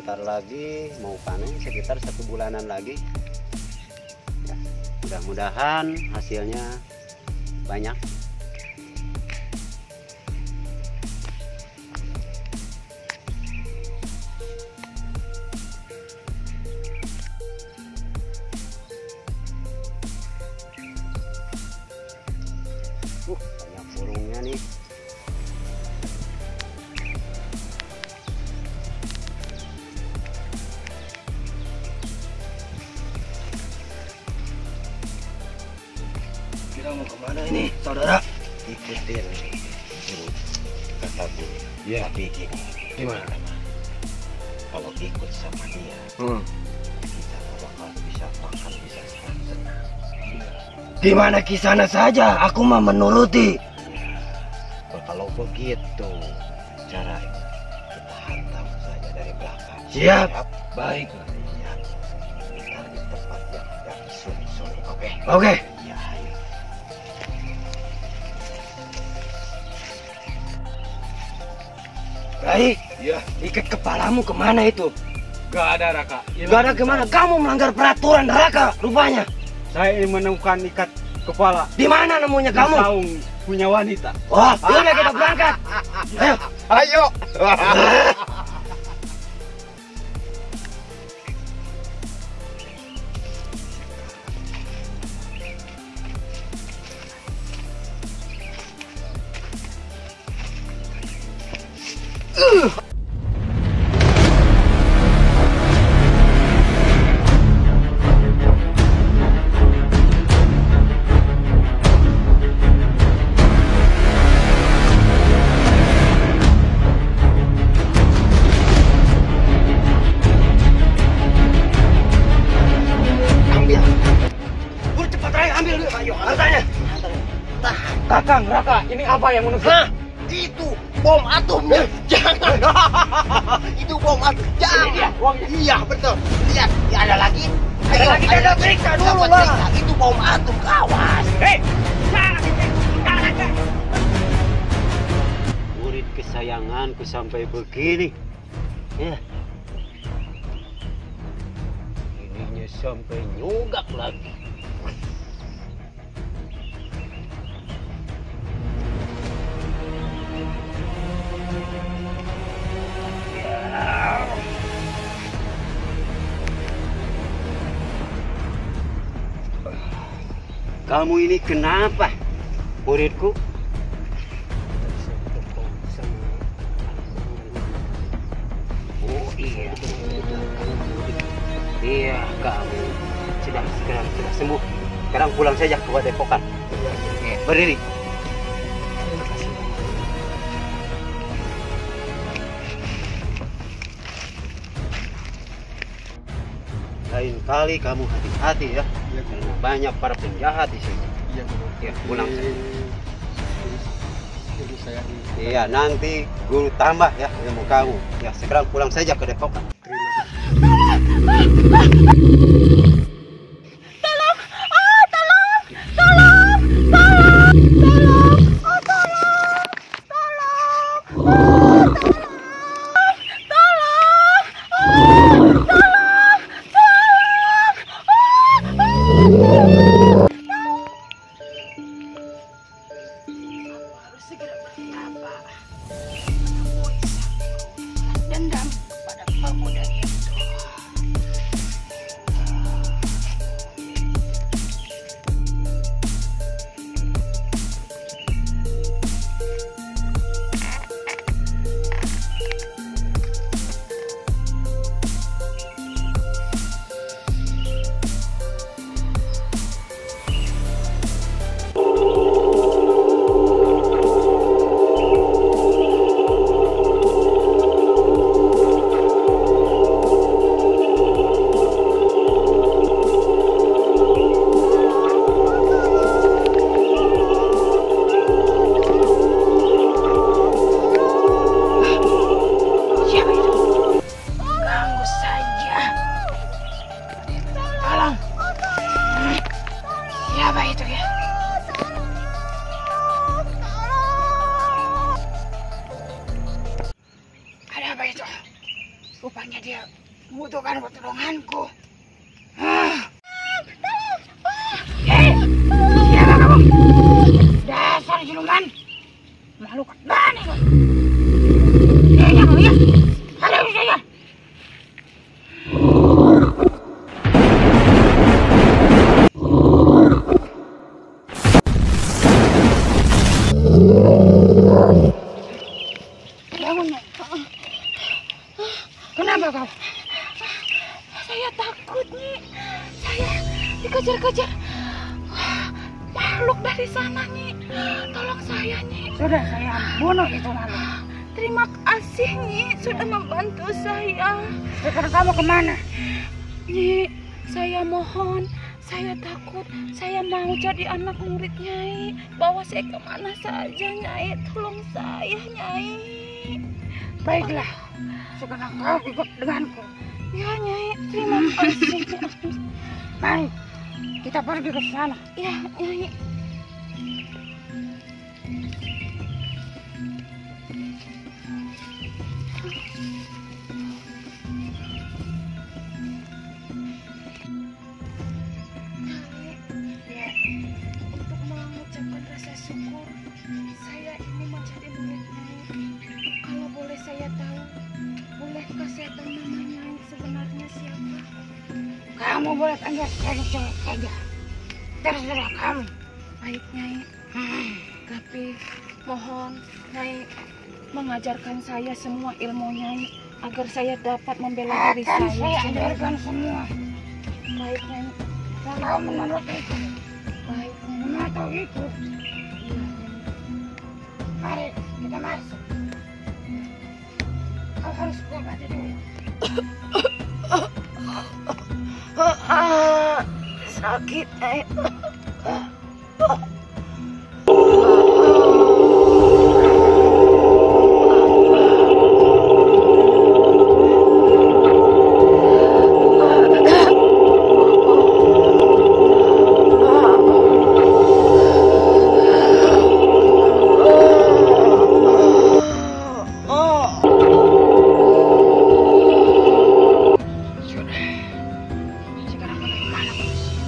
sebentar lagi mau panen, sekitar 1 bulanan lagi ya, mudah-mudahan hasilnya banyak. Banyak burungnya nih. Kita mau kemana ini, saudara? Ikutin kata guru. Iya. Tapi gini, Gimana? kalau ikut sama dia, kita nggak bakal bisa makan, bisa senang-senang. Gimana kisana saja, aku mah menuruti. Kalau begitu caranya, kita hantam saja dari belakang. Siap. Baik. Ya, kita di tempat yang agak sunyi-sunyi. Oke. Oke. Ya, ayo. Baik. Iya, Ikat kepalamu kemana itu? gak ada Raka. Gak ada kemana? Kamu melanggar peraturan Raka, rupanya. Saya ingin menemukan ikat kepala Di mana nemunya di kamu? saung punya wanita. Oh, yaudah kita berangkat. Ayo. Ayo. Ambil. Buru cepat Ray, ambil dulu. Ayo, hartanya. Kakang, Raka, ini apa yang menusuk? Hah? Itu bom atom. Jangan. Itu bom atom. Jangan. Ini dia, uangnya. Iya, betul. Lihat, ya, ada lagi. Ada lagi, kita periksa dulu Dapat lah. periksa. Itu bom atom, kawan. Hei, jangan. Murid kesayanganku sampai begini. Ya. Ininya sampai nyugak lagi. Kamu ini kenapa, muridku? Oh iya, iya kamu sudah sembuh. Sekarang pulang saja ke Padepokan. Berdiri. Lain kali kamu hati-hati ya. Karena banyak para penjahat di sini. Iya, Ya, pulang saja. Jadi saya Iya, nanti guru tambah ya ilmu kamu. Ya, sekarang pulang saja ke Depokan. Dendam kepada pemuda itu. Rupanya dia tanganku. Siapa kamu? Dasar siluman. Makhluk aneh kau. Saya kau ya. Hadapi saya. Bangun, Nyai. Kenapa kau? Saya takut, Nyi. Saya dikejar-kejar makhluk dari sana, Nyi. Tolong saya, Nyi. Sudah saya bunuh itu makhluk. Terima kasih, Nyi, sudah membantu saya. Sekarang kamu kemana? Nyi, saya mohon. Saya takut. Saya mau jadi anak murid Nyai. Bawa saya kemana saja, Nyai. Tolong saya, Nyai. Baiklah. Sekarang kau ikut denganku. Ya, Nyai. Terima kasih. Mari, kita pergi ke sana. Ya, Nyai. Untuk mengucapkan rasa syukur, saya ini menjadi murid Nyai. Kalau boleh saya tahu, bolehkah saya tahu nama Nyai sebenarnya siapa? Kamu boleh panggil saya saja. Terserah kamu. Baik, Nyai. Tapi mohon Nyai mengajarkan saya semua ilmu Nyai agar saya dapat membela diri Akan saya. saya ajarkan semua. Baik, Nyai. Kau menurut itu. Baik, Nyai. Mematuhi itu. Iya, Nyai. Mari kita masuk. Kau harus berobat dulu. Sakit, Nyai. Sekarang bagaimana kondisi?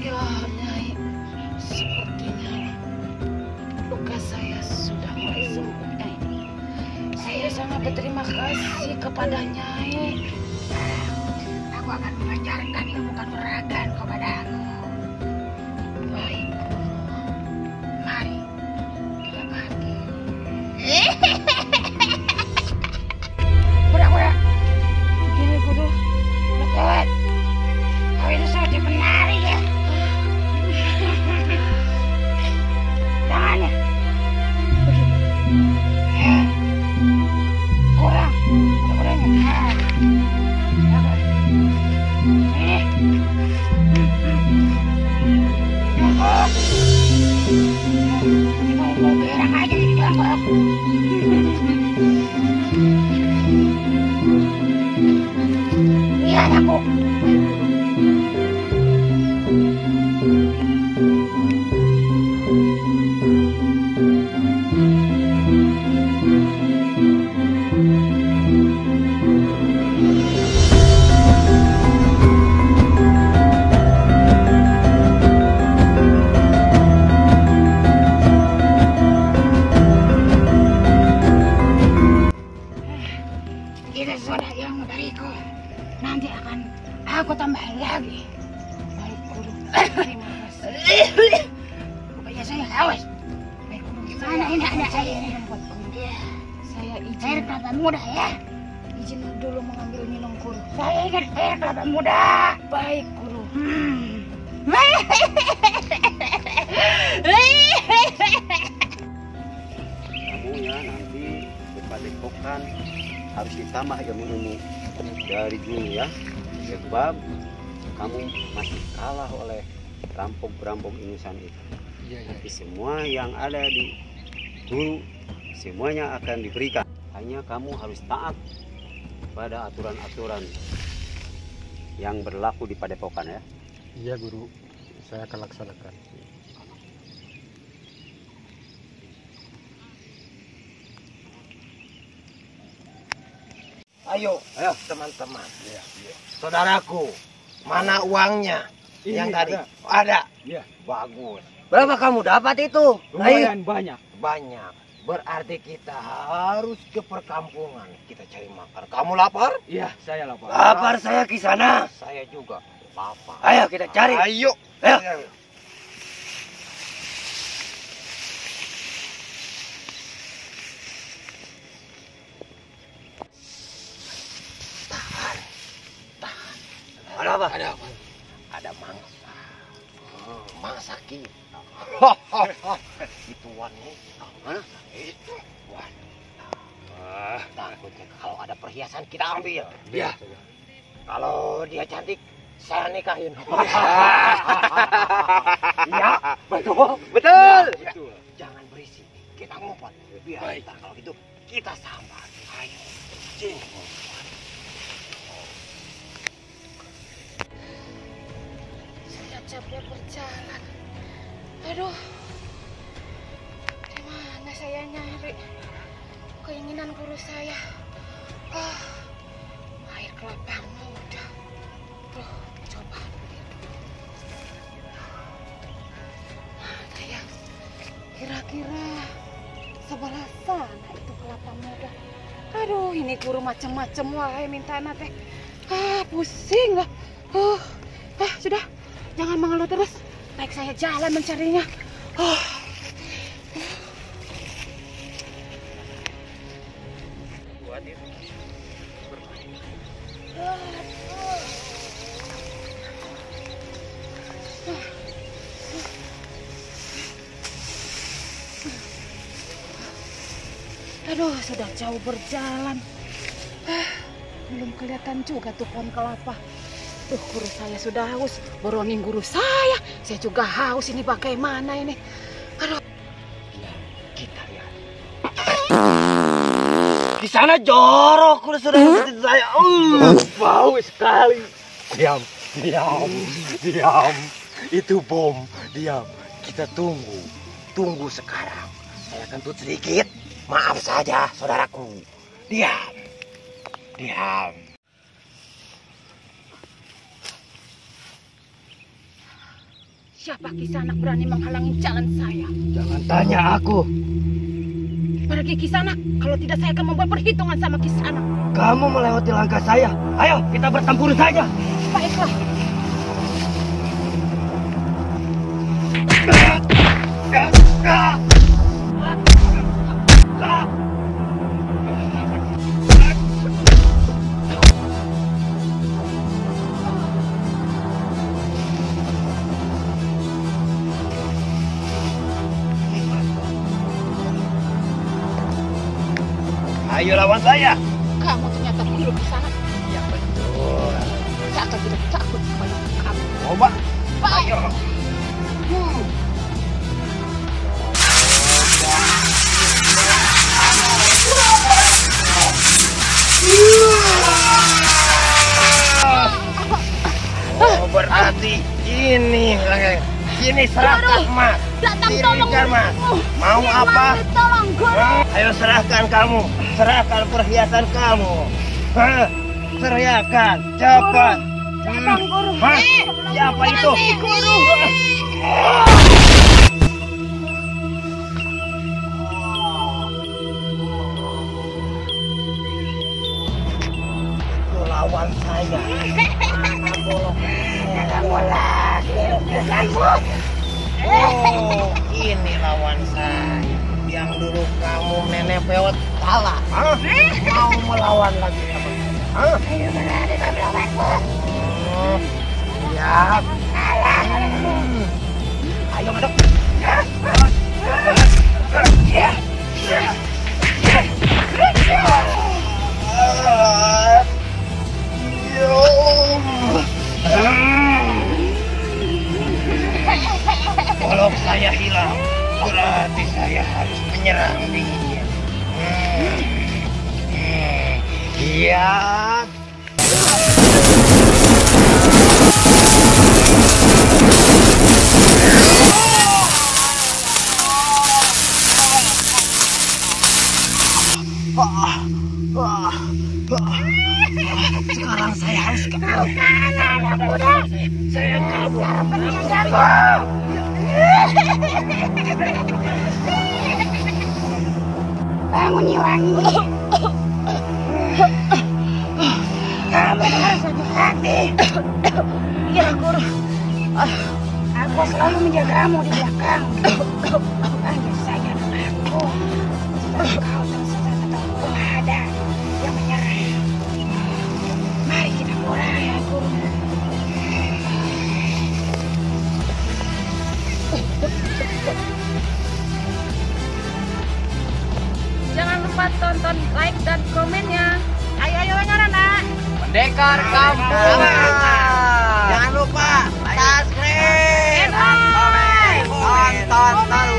Ya, Nyai. Sepertinya luka saya sudah mulai sembuh, Nyai. Saya sangat berterima kasih kepada Nyai. Aku akan mengajarkan ilmu kanuragan kepadamu. Baik. Mari kita pergi. Budak-budak, Begini, Guru. betul. Kau itu seperti penari ya. Tangannya. Ya. Kurang. Kurangnya. Apa? Ini. Cukup. Mau berak aja di dalam. Lihat aku. Itu sudah ilmu dariku. Nanti akan aku tambah lagi. Baik, Guru. Terima kasih. Rupanya saya haus. Baik, Guru. Mana ini ada air? Membuat Guru. Ya, Saya air izin kelapa muda ya. izin dulu mengambil minum, Guru. Saya ingin air kelapa muda. Baik, Guru. Kamu ya nanti berpadepokan harus ditambah ilmu-ilmu dari dulu ya, sebab kamu masih kalah oleh perampok-perampok ingusan itu. Nanti semua yang ada di dulu semuanya akan diberikan. Hanya kamu harus taat pada aturan-aturan yang berlaku di padepokan ya. Iya Guru, saya akan laksanakan. Ayo, teman-teman. Saudaraku, mana uangnya? Yang tadi ada. Iya. Bagus. Berapa kamu dapat itu? Lumayan banyak. Banyak. Berarti kita harus ke perkampungan. Kita cari makan. Kamu lapar? Iya, saya lapar. Lapar saya Kisana. Saya juga lapar. Ayo kita cari. Ayo. Ayo. Ada apa? Ada mangsa. Mangsa kita. Itu wanita. Itu wanita. Takutnya kalau ada perhiasan kita ambil. Iya. Kalau dia cantik, saya nikahin. Iya, betul. Betul. Ya. Jangan berisik. Kita ngumpet. Biar kita kalau gitu kita sambat. Ayo. Sini. Capek berjalan. Aduh, di mana saya nyari keinginan guru saya? Air kelapa muda. Tuh, coba. Mana ya? Kira-kira sebelah sana itu kelapa muda. Aduh, ini guru macam-macam wahai minta teh. Pusing lah. Sudah. Jangan mengeluh terus. Baik saya jalan mencarinya. Aduh, sudah jauh berjalan. Belum kelihatan juga tuh pohon kelapa. Tuh, guru saya sudah haus. Borongin guru saya. Saya juga haus. Ini bagaimana ini? Aduh. Kita lihat. Di sana jorok sudah seperti saya. Bau sekali. Diam. Itu bom. Diam. Kita tunggu. Tunggu sekarang. Saya kentut sedikit. Maaf saja, saudaraku. Diam. Siapa Kisanak berani menghalangi jalan saya? Jangan tanya aku. Pergi Kisanak. Kalau tidak saya akan membuat perhitungan sama Kisanak. Kamu melewati langkah saya. Ayo kita bertempur saja. Baiklah. Ayo lawan saya. Kamu ternyata guru Kisanak. Ya betul. Saya akan tidak takut kepada kamu. Coba. Baik. Ayo. Oh, berarti ini serahkan mas. Dirikan mas. Mau apa? Tolong guru. Ayo serahkan kamu. Serahkan perhiasan kamu. Serahkan cepat. Guru. Siapa itu? Guru. Itu lawan saya. Oh, ini lawan saya. Yang dulu kamu nenek pewet kalah. Mau melawan lagi sama saya? Siap. Ayo masuk. Kalau saya hilang, berarti saya harus menyerang dia. Iya. diharapkan dari bangun Nyiwangi. Kamu harus hati-hati. Iya, Guru. Aku selalu menjagamu di belakang. Panggil saja namaku. Jika kau tersesat atau ada yang menyerang, mari kita mulai, ya Guru. Jangan lupa tonton, like, dan komennya. Ayo anak. Pendekar kampung. Jangan lupa subscribe, Komen. tonton terus.